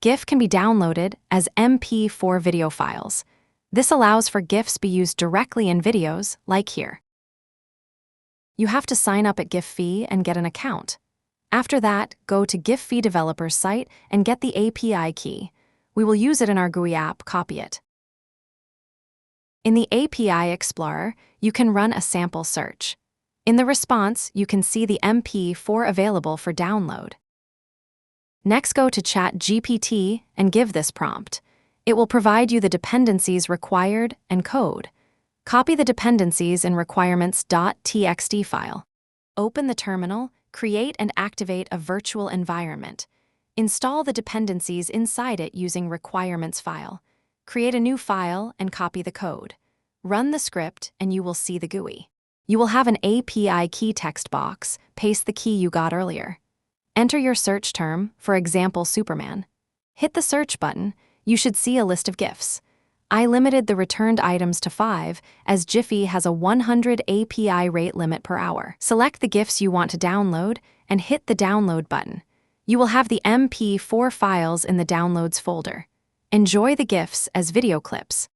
GIF can be downloaded as MP4 video files. This allows for GIFs be used directly in videos, like here. You have to sign up at giphy and get an account. After that, go to giphy developer's site and get the API key. We will use it in our GUI app, copy it. In the API Explorer, you can run a sample search. In the response, you can see the MP4 available for download. Next, go to ChatGPT and give this prompt. It will provide you the dependencies required and code. Copy the dependencies in requirements.txt file. Open the terminal, create and activate a virtual environment. Install the dependencies inside it using requirements file. Create a new file and copy the code. Run the script and you will see the GUI. You will have an API key text box. Paste the key you got earlier. Enter your search term, for example, Superman. Hit the search button. You should see a list of GIFs. I limited the returned items to 5 as Giphy has a 100 API rate limit per hour. Select the GIFs you want to download and hit the download button. You will have the MP4 files in the downloads folder. Enjoy the GIFs as video clips.